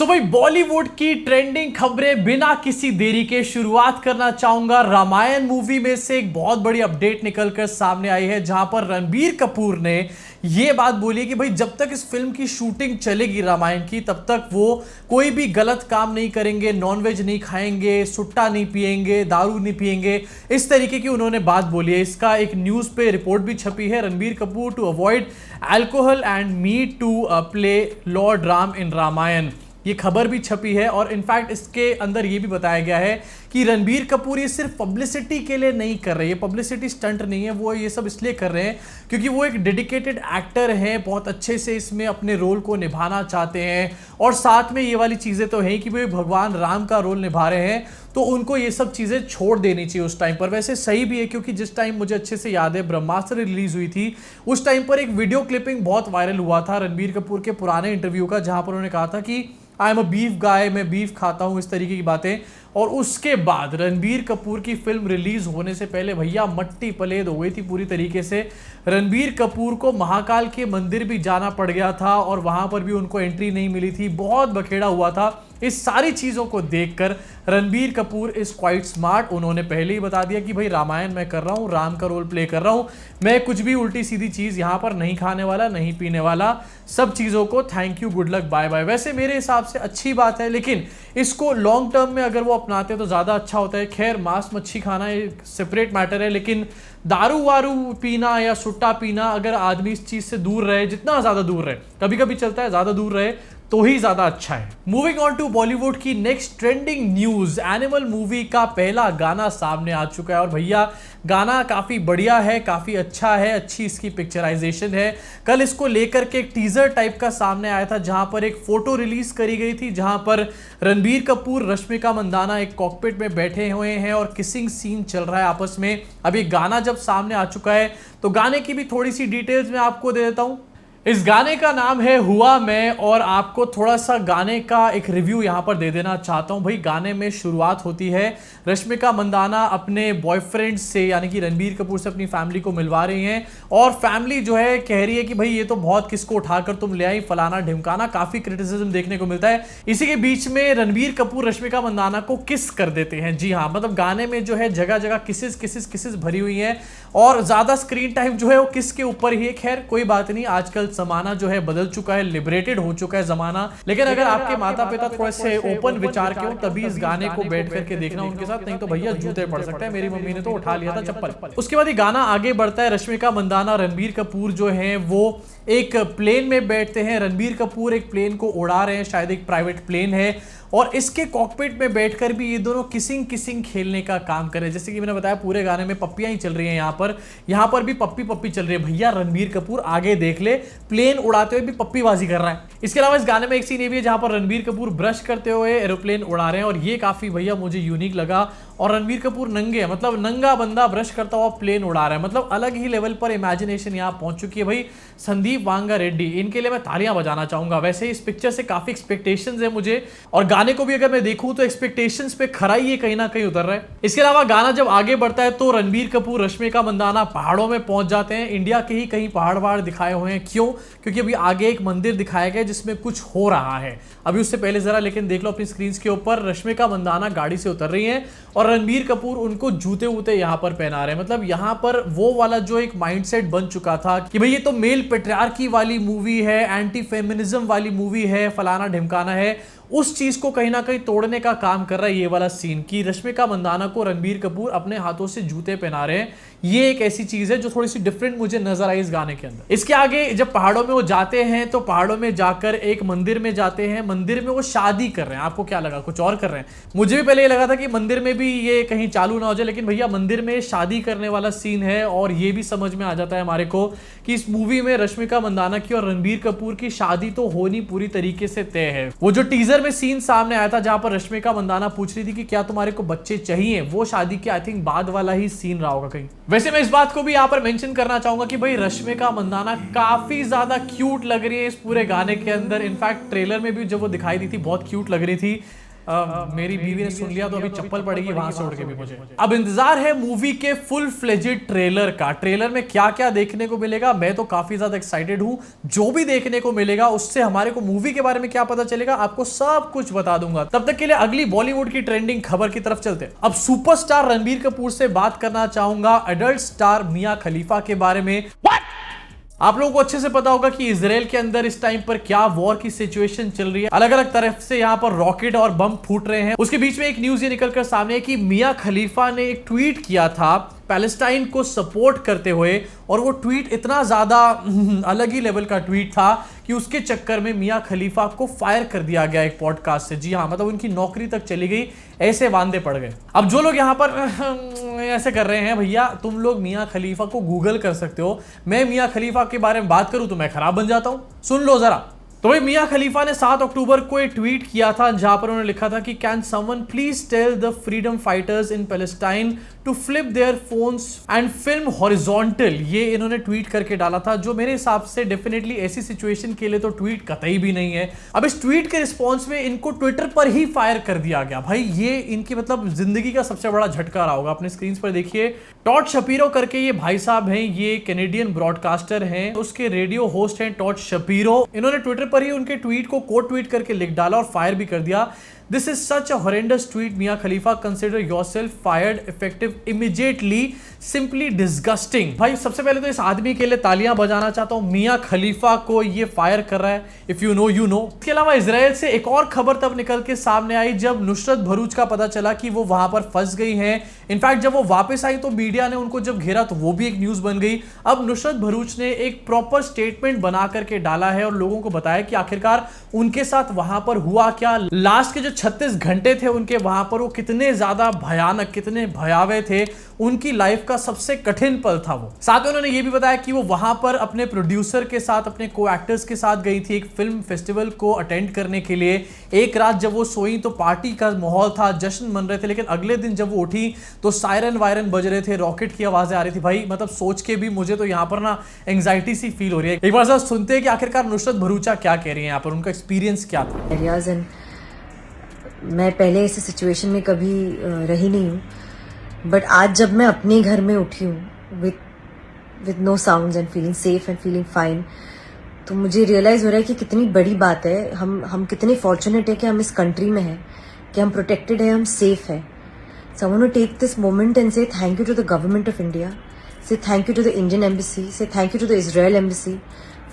सो भाई बॉलीवुड की ट्रेंडिंग खबरें बिना किसी देरी के शुरुआत करना चाहूंगा। रामायण मूवी में से एक बहुत बड़ी अपडेट निकलकर सामने आई है, जहां पर रणबीर कपूर ने यह बात बोली है कि भाई जब तक इस फिल्म की शूटिंग चलेगी रामायण की, तब तक वो कोई भी गलत काम नहीं करेंगे, नॉनवेज नहीं खाएंगे, सुट्टा नहीं पिएंगे, दारू नहीं पिएंगे। इस तरीके की उन्होंने बात बोली है। इसका एक न्यूज पे रिपोर्ट भी छपी है। Ranbir Kapoor to avoid alcohol and meat to play lord Ram in Ramayana, ये खबर भी छपी है। और इनफैक्ट इसके अंदर ये भी बताया गया है कि रणबीर कपूर ये सिर्फ पब्लिसिटी के लिए नहीं कर रहे, ये पब्लिसिटी स्टंट नहीं है, वो ये सब इसलिए कर रहे हैं क्योंकि वो एक डेडिकेटेड एक्टर हैं, बहुत अच्छे से इसमें अपने रोल को निभाना चाहते हैं। और साथ में ये वाली चीज़ें तो हैं कि भाई भगवान राम का रोल निभा रहे हैं, तो उनको ये सब चीज़ें छोड़ देनी चाहिए उस टाइम पर। वैसे सही भी है, क्योंकि जिस टाइम मुझे अच्छे से याद है ब्रह्मास्त्र रिलीज हुई थी, उस टाइम पर एक वीडियो क्लिपिंग बहुत वायरल हुआ था रणबीर कपूर के पुराने इंटरव्यू का, जहां पर उन्होंने कहा था कि आई एम अ बीफ गाय, मैं बीफ खाता हूं, इस तरीके की बातें। और उसके बाद रणबीर कपूर की फिल्म रिलीज होने से पहले भैया मट्टी पलेद हो गई थी पूरी तरीके से। रणबीर कपूर को महाकाल के मंदिर भी जाना पड़ गया था और वहां पर भी उनको एंट्री नहीं मिली थी, बहुत बखेड़ा हुआ था। इस सारी चीजों को देखकर Ranbir Kapoor is quite smart. उन्होंने पहले ही बता दिया कि भाई रामायण मैं कर रहा हूं, राम का रोल प्ले कर रहा हूं, मैं कुछ भी उल्टी सीधी चीज यहां पर नहीं खाने वाला, नहीं पीने वाला, सब चीजों को thank you, good luck, bye bye. वैसे मेरे हिसाब से अच्छी बात है, लेकिन इसको लॉन्ग टर्म में अगर वो अपनाते तो ज्यादा अच्छा होता है। खैर मांस मच्छी खाना एक सेपरेट मैटर है, लेकिन दारू वारू पीना या सुट्टा पीना, अगर आदमी इस चीज से दूर रहे, जितना ज्यादा दूर रहे, कभी कभी चलता है ज्यादा दूर रहे तो ही ज्यादा अच्छा है। मूविंग ऑन टू बॉलीवुड की next trending news, animal movie का पहला गाना सामने आ चुका है। और भैया गाना काफी बढ़िया है, काफी अच्छा है, अच्छी इसकी पिक्चराइजेशन है। कल इसको लेकर के एक टीजर टाइप का सामने आया था, जहां पर एक फोटो रिलीज करी गई थी, जहां पर रणबीर कपूर, रश्मिका मंदाना एक कॉकपिट में बैठे हुए हैं और किसिंग सीन चल रहा है आपस में। अभी गाना जब सामने आ चुका है तो गाने की भी थोड़ी सी डिटेल्स मैं आपको दे देता हूं। इस गाने का नाम है हुआ मैं, और आपको थोड़ा सा गाने का एक रिव्यू यहां पर दे देना चाहता हूं। भाई गाने में शुरुआत होती है रश्मिका मंदाना अपने बॉयफ्रेंड से, यानी कि रणबीर कपूर से अपनी फैमिली को मिलवा रही हैं, और फैमिली जो है कह रही है कि भाई ये तो बहुत किसको उठाकर तुम ले आई, फलाना ढिमकाना, काफी क्रिटिसिज्म देखने को मिलता है। इसी के बीच में रणबीर कपूर रश्मिका मंदाना को किस कर देते हैं। जी हाँ, मतलब गाने में जो है जगह जगह किसिस किसिस किसिस भरी हुई है, और ज्यादा स्क्रीन टाइम जो है वो किस के ऊपर ही है। खैर कोई बात नहीं, आजकल जमाना जो है बदल चुका है, लिबरेटेड हो चुका है जमाना। लेकिन अगर आपके माता पिता थोड़े से ओपन विचार के हो, तभी इस गाने को बैठ करके देखना उनके साथ, नहीं तो भैया जूते पड़ सकते हैं। मेरी मम्मी ने तो उठा लिया था चप्पल। उसके बाद ये गाना आगे बढ़ता है, रश्मिका मंदाना रणबीर कपूर जो है वो एक प्लेन में बैठते हैं। रणबीर कपूर एक प्लेन को उड़ा रहे हैं, शायद एक प्राइवेट प्लेन है, और इसके कॉकपिट में बैठकर भी ये दोनों किसिंग किसिंग खेलने का काम कर रहे हैं। जैसे कि मैंने बताया पूरे गाने में पप्पियां ही चल रही हैं, यहाँ पर भी पप्पी पप्पी चल रही है। भैया रणबीर कपूर आगे देख ले, प्लेन उड़ाते हुए भी पप्पीबाजी कर रहा है। इसके अलावा इस गाने में एक सीन ये भी है जहां पर रणबीर कपूर ब्रश करते हुए एरोप्लेन उड़ा रहे हैं, और ये काफी भैया मुझे यूनिक लगा। और रणबीर कपूर नंगे है, मतलब नंगा बंदा ब्रश करता हुआ प्लेन उड़ा रहा है, मतलब अलग ही लेवल पर इमेजिनेशन यहाँ पहुंच चुकी है। भाई संदीप वांगा रेड्डी, इनके लिए मैं तालियां बजाना चाहूंगा। वैसे इस पिक्चर से काफी एक्सपेक्टेशंस है मुझे, और गाने को भी अगर मैं देखूं तो एक्सपेक्टेशंस पे खरा ही कहीं ना कहीं उतर रहा है। इसके अलावा गाना जब आगे बढ़ता है तो रणबीर कपूर रश्मिका मंदाना पहाड़ों में पहुंच जाते हैं। इंडिया के ही कहीं पहाड़ वहाड़ दिखाए हुए हैं। क्यों? क्योंकि अभी आगे एक मंदिर दिखाया गया जिसमें कुछ हो रहा है। अभी उससे पहले जरा लेकिन देख लो अपनी स्क्रीन के ऊपर, रश्मिका मंदाना गाड़ी से उतर रही हैं और रणबीर कपूर उनको जूते वूते यहां पर पहना रहे हैं। मतलब यहां पर वो वाला जो एक माइंडसेट बन चुका था कि भाई ये तो मेल पेट्रियार्की वाली मूवी है, एंटी फेमिनिज्म वाली मूवी है, फलाना ढिमकाना है, उस चीज को कहीं ना कहीं तोड़ने का काम कर रहा है ये वाला सीन कि रश्मिका मंदाना को रणबीर कपूर अपने हाथों से जूते पहना रहे हैं। ये एक ऐसी चीज है जो थोड़ी सी डिफरेंट मुझे नजर आई इस गाने के अंदर। इसके आगे जब पहाड़ों में वो जाते हैं तो पहाड़ों में जाकर एक मंदिर में जाते हैं, मंदिर में वो शादी कर रहे हैं। आपको क्या लगा कुछ और कर रहे हैं? मुझे भी पहले ये लगा था कि मंदिर में भी ये कहीं चालू ना हो जाए, लेकिन भैया मंदिर में शादी करने वाला सीन है। और ये भी समझ में आ जाता है हमारे को कि इस मूवी में रश्मिका मंदाना की और रणबीर कपूर की शादी तो होनी पूरी तरीके से तय है। वो जो टीजर में सीन सामने आया था जहां पर रश्मिका मंदाना पूछ रही थी कि क्या तुम्हारे को बच्चे चाहिए, वो शादी के आई थिंक बाद वाला ही सीन रहा होगा कहीं। वैसे मैं इस बात को भी यहाँ पर मेंशन करना चाहूंगा कि भाई रश्मिका मंदाना काफी ज्यादा क्यूट लग रही है इस पूरे गाने के अंदर। इनफैक्ट ट्रेलर में भी जब वो दिखाई दी थी बहुत क्यूट लग रही थी। मेरी बीवी ने सुन लिया तो अभी चप्पल पड़ेगी वहां से उड़ के भी मुझे। अब इंतजार है मूवी के फुल फ्लेजेड ट्रेलर का। ट्रेलर में क्या क्या देखने को मिलेगा, मैं तो काफी ज्यादा एक्साइटेड हूं। जो भी देखने को मिलेगा उससे हमारे को मूवी के बारे में क्या पता चलेगा, आपको सब कुछ बता दूंगा। तब तक के लिए अगली बॉलीवुड की ट्रेंडिंग खबर की तरफ चलते हैं। अब सुपरस्टार रणबीर कपूर से बात करना चाहूंगा एडल्ट स्टार मिया खलीफा के बारे में। आप लोगों को अच्छे से पता होगा कि इजराइल के अंदर इस टाइम पर क्या वॉर की सिचुएशन चल रही है। अलग अलग तरफ से यहां पर रॉकेट और बम फूट रहे हैं। उसके बीच में एक न्यूज ये निकलकर सामने है कि मिया खलीफा ने एक ट्वीट किया था पैलेस्टाइन को सपोर्ट करते हुए, और वो ट्वीट इतना ज्यादा अलग ही लेवल का ट्वीट था कि उसके चक्कर में मिया खलीफा को फायर कर दिया गया एक पॉडकास्ट से। जी हाँ, मतलब उनकी नौकरी तक चली गई, ऐसे वांदे पड़ गए। अब जो लोग यहाँ पर ऐसे कर रहे हैं, भैया तुम लोग मिया खलीफा को गूगल कर सकते हो। मैं मिया खलीफा के बारे में बात करूं तो मैं खराब बन जाता हूं। सुन लो जरा। तो भाई मिया खलीफा ने 7 अक्टूबर को एक ट्वीट किया था जहां पर उन्होंने लिखा था कि can someone please tell the freedom fighters in Palestine to flip their phones and film horizontal. ये इन्होंने ट्वीट करके डाला था, जो मेरे हिसाब से डेफिनेटली ऐसी सिचुएशन के लिए तो ट्वीट कतई भी नहीं है। अब इस ट्वीट के रिस्पॉन्स में इनको ट्विटर पर ही फायर कर दिया गया। भाई ये इनकी मतलब जिंदगी का सबसे बड़ा झटका रहा होगा। अपने स्क्रीन पर देखिए, टॉड शपीरो करके ये भाई साहब हैं, ये कैनेडियन ब्रॉडकास्टर हैं, उसके रेडियो होस्ट हैं टॉड शपीरो। इन्होंने ट्विटर पर ही उनके ट्वीट को कोट ट्वीट करके लिख डाला और फायर भी कर दिया। This is such a horrendous tweet, Mia Khalifa. Consider yourself fired, effective immediately. Simply disgusting. भाई सबसे पहले तो इस आदमी के लिए तालियां बजाना चाहता हूं। मिया खलीफा को ये फायर कर रहा है। If you know you know. इसके अलावा इजराइल से एक और खबर तब निकल के सामने आई जब नुसरत भरूच का पता चला कि वो वहां पर फंस गई हैं। इनफैक्ट जब वो वापस आई तो मीडिया ने उनको जब घेरा तो वो भी एक न्यूज बन गई। अब नुसरत भरूच ने एक प्रॉपर स्टेटमेंट बना करके डाला है और लोगों को बताया कि आखिरकार उनके साथ वहां पर हुआ क्या। लास्ट के जो 36 घंटे थे उनके वहां पर, वो कितने ज्यादा भयानक, कितने भयावह थे। उनकी लाइफ का सबसे कठिन पल था वो। साथ में उन्होंने ये भी बताया कि वो वहां पर अपने प्रोड्यूसर के साथ, अपने को एक्टर्स के साथ गई थी एक फिल्म फेस्टिवल को अटेंड करने के लिए। एक रात जब वो सोई तो पार्टी का माहौल था, जश्न मन रहे थे, लेकिन अगले दिन जब वो उठी तो सायरन वायरन बज रहे थे, रॉकेट की आवाजें आ रही थी। भाई मतलब सोच के भी मुझे तो यहाँ पर ना एंग्जाइटी सी फील हो रही है। एक बार सुनते हैं कि आखिरकार नुसरत भरूचा क्या कह रही है यहाँ पर, उनका एक्सपीरियंस क्या था। मैं पहले ऐसे सिचुएशन में कभी रही नहीं हूँ, बट आज जब मैं अपने घर में उठी हूँ with no sounds and feeling safe and feeling fine, तो मुझे रियलाइज हो रहा है कि कितनी बड़ी बात है। हम कितने फॉर्चुनेट है कि हम इस कंट्री में हैं, कि हम प्रोटेक्टेड है, हम सेफ है। So I want to take this moment and say thank you to the government of India, say thank you to the Indian embassy, say thank you to the Israel embassy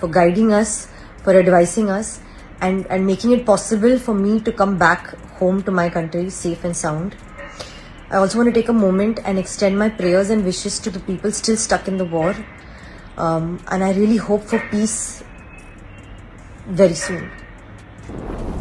for guiding us, for advising us and making it possible for me to come back home to my country safe and sound. I also want to take a moment and extend my prayers and wishes to the people still stuck in the war. And I really hope for peace very soon.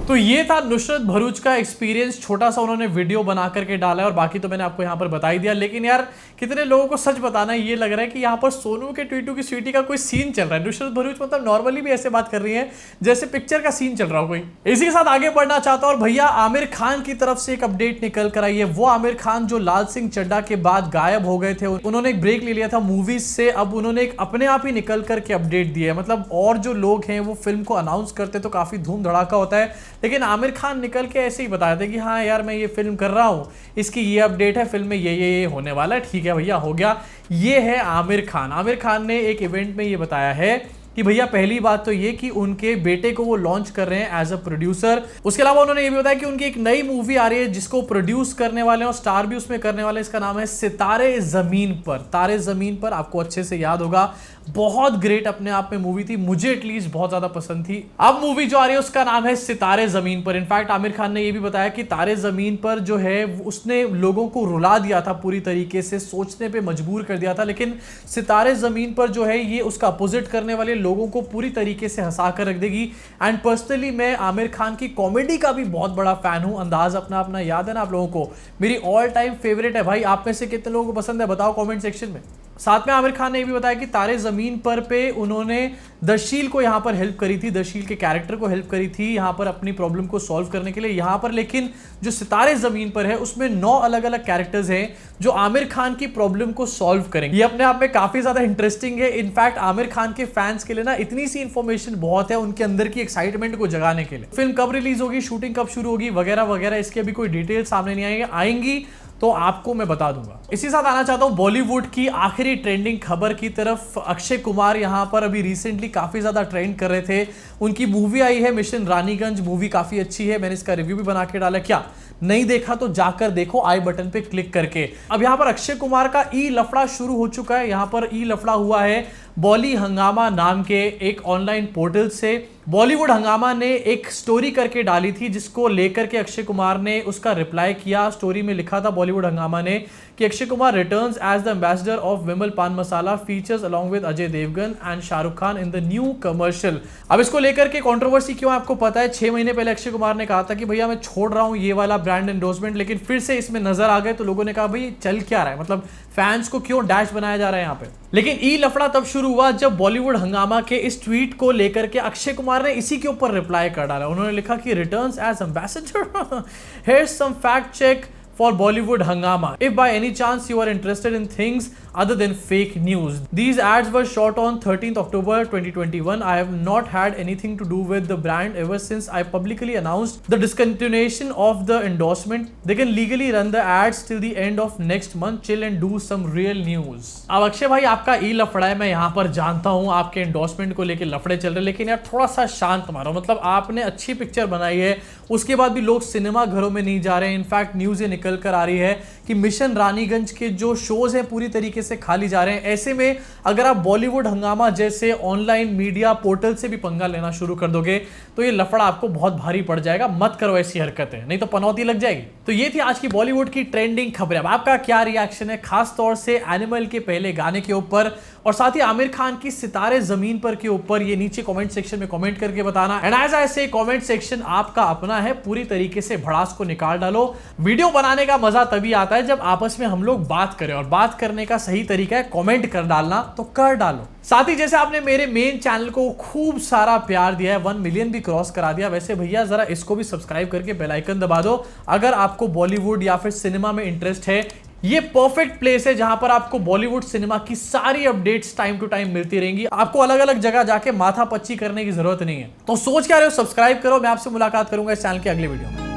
तो ये था नुसरत भरूच का experience. छोटा सा उन्होंने video बना करके डाला है और बाकी तो मैंने आपको यहाँ पर बता ही दिया। लेकिन यार कितने लोगों को सच बताना ये लग रहा है कि यहाँ पर सोनू के ट्वीटू की स्वीटी का कोई सीन चल रहा है। नुसरत भरूच मतलब नॉर्मली भी ऐसे बात कर रही है जैसे पिक्चर का सीन चल रहा हो कोई। इसी के साथ आगे बढ़ना चाहता हूँ और भैया आमिर खान की तरफ से एक अपडेट निकल कर आई है। वो आमिर खान जो लाल सिंह चड्ढा के बाद गायब हो गए थे, उन्होंने एक ब्रेक ले लिया था मूवीज से। अब उन्होंने एक अपने आप ही निकल करके अपडेट दी है। मतलब और जो लोग हैं वो फिल्म को अनाउंस करते तो काफी धूम धड़ाका होता है, लेकिन आमिर खान निकल के ऐसे ही बताया था कि हाँ यार मैं ये फिल्म कर रहा हूँ, इसकी ये अपडेट है, फिल्म में ये होने वाला है। ठीक है भैया, हो गया। ये है आमिर खान। आमिर खान ने एक इवेंट में ये बताया है कि भैया पहली बात तो ये कि उनके बेटे को वो लॉन्च कर रहे हैं एज अ प्रोड्यूसर। उसके अलावा उन्होंने ये भी बताया कि उनकी एक नई मूवी आ रही है जिसको प्रोड्यूस करने वाले हैं और स्टार भी उसमें करने वाले हैं। इसका नाम है सितारे जमीन पर। तारे जमीन पर आपको अच्छे से याद होगा, बहुत ग्रेट अपने आप में मूवी थी, मुझे एटलीस्ट बहुत ज्यादा पसंद थी। अब मूवी जो आ रही है उसका नाम है सितारे जमीन पर। इनफैक्ट आमिर खान ने यह भी बताया कि तारे जमीन पर जो है उसने लोगों को रुला दिया था, पूरी तरीके से सोचने पे मजबूर कर दिया था, लेकिन सितारे जमीन पर जो है ये उसका अपोजिट करने वाले लोगों को पूरी तरीके से हंसा कर रख देगी। एंड पर्सनली मैं आमिर खान की कॉमेडी का भी बहुत बड़ा फैन हूं। अंदाज अपना अपना याद है ना आप लोगों को, मेरी ऑल टाइम फेवरेट है। भाई आप में से कितने लोगों को पसंद है बताओ कमेंट सेक्शन में। साथ में आमिर खान ने ये भी बताया कि तारे जमीन पर पे उन्होंने दशील को यहाँ पर हेल्प करी थी, दशील के कैरेक्टर को हेल्प करी थी यहाँ पर अपनी प्रॉब्लम को सॉल्व करने के लिए। यहाँ पर लेकिन जो सितारे जमीन पर है उसमें 9 अलग अलग कैरेक्टर्स हैं जो आमिर खान की प्रॉब्लम को सॉल्व करेंगे। ये अपने आप में काफी ज्यादा इंटरेस्टिंग है। इनफैक्ट आमिर खान के फैंस के लिए ना इतनी सी इंफॉर्मेशन बहुत है उनके अंदर की एक्साइटमेंट को जगाने के लिए। फिल्म कब रिलीज होगी, शूटिंग कब शुरू होगी वगैरह वगैरह, इसकी अभी कोई डिटेल सामने नहीं आएंगी तो आपको मैं बता दूंगा। इसी साथ आना चाहता हूं बॉलीवुड की आखिरी ट्रेंडिंग खबर की तरफ। अक्षय कुमार यहां पर अभी रिसेंटली काफी ज्यादा ट्रेंड कर रहे थे। उनकी मूवी आई है मिशन रानीगंज, मूवी काफी अच्छी है, मैंने इसका रिव्यू भी बना के डाला। क्या नहीं देखा तो जाकर देखो आई बटन पे क्लिक करके। अब यहां पर अक्षय कुमार का ई लफड़ा शुरू हो चुका है। यहां पर ई लफड़ा हुआ है बॉली हंगामा नाम के एक ऑनलाइन पोर्टल से। बॉलीवुड हंगामा ने एक स्टोरी करके डाली थी जिसको लेकर के अक्षय कुमार ने उसका रिप्लाई किया। स्टोरी में लिखा था बॉलीवुड हंगामा ने कि Akshay Kumar returns as the ambassador of Vimal Pan Masala, features along with Ajay Devgn and Shahrukh Khan in the new commercial. अब इसको लेकर के कंट्रोवर्सी क्यों आपको पता है। 6 महीने पहले अक्षय कुमार ने कहा था कि भैया मैं छोड़ रहा हूं ये वाला ब्रांड एंडोर्समेंट, लेकिन फिर से इसमें नजर आ गए तो लोगों ने कहा भाई चल क्या रहा है, मतलब फैंस को क्यों डैश बनाया जा रहा है यहाँ पे। लेकिन ई लफड़ा तब शुरू हुआ जब बॉलीवुड हंगामा के इस ट्वीट को लेकर के अक्षय कुमार ने इसी के ऊपर रिप्लाई कर डाला। उन्होंने लिखा कि returns as ambassador here's some fact check for Bollywood Hangama. If by any chance you are interested in things other than fake news. These ads were shot on 13th October 2021. I have not had anything to do with the brand ever since I publicly announced the discontinuation of the endorsement. They can legally run the ads till the end of next month. Chill and do some real news. अब अक्षय भाई आपका ई लफड़ा है, मैं यहाँ पर जानता हूँ आपके एंडोर्समेंट को लेकर लफड़े चल रहे, लेकिन यार थोड़ा सा शांत मारो। मतलब आपने अच्छी पिक्चर बनाई है, उसके बाद भी लोग सिनेमा घरों में नहीं जा रहे हैं। इनफैक्ट न्यूज़ ये निकल कर आ रही है कि मिशन रानीगंज के जो शोज हैं पूरी तरीके से खाली जा रहे हैं। ऐसे में अगर आप बॉलीवुड हंगामा जैसे ऑनलाइन मीडिया पोर्टल से भी पंगा लेना शुरू कर दोगे तो ये लफड़ा आपको बहुत भारी पड़ जाएगा। मत करो ऐसी हरकतें, नहीं तो पनौती लग जाएगी। तो ये थी आज की बॉलीवुड की ट्रेंडिंग खबरें। अब आपका क्या रिएक्शन है खास तौर से एनिमल के पहले गाने के ऊपर और साथ ही आमिर खान की सितारे जमीन पर के ऊपर, ये नीचे कमेंट सेक्शन में कमेंट करके बताना। एंड एज आई से कमेंट सेक्शन आपका अपना है, पूरी तरीके से भड़ास को निकाल डालो। वीडियो बनाने का मजा तभी आता है जब आपस में हम लोग बात करें, और बात करने का सही तरीका है कमेंट कर डालना, तो कर डालो। साथ ही जैसे आपने मेरे मेन चैनल को खूब सारा प्यार दिया है, 1 मिलियन भी क्रॉस करा दिया, वैसे भैया जरा इसको भी सब्सक्राइब करके बेल आइकन दबा दो। अगर आपको बॉलीवुड या फिर सिनेमा में इंटरेस्ट है, ये परफेक्ट प्लेस है जहां पर आपको बॉलीवुड सिनेमा की सारी अपडेट्स टाइम टू टाइम मिलती रहेंगी। आपको अलग अलग जगह जाके माथा पच्ची करने की जरूरत नहीं है। तो सोच क्या रहे हो, सब्सक्राइब करो। मैं आपसे मुलाकात करूंगा इस चैनल के अगले वीडियो में।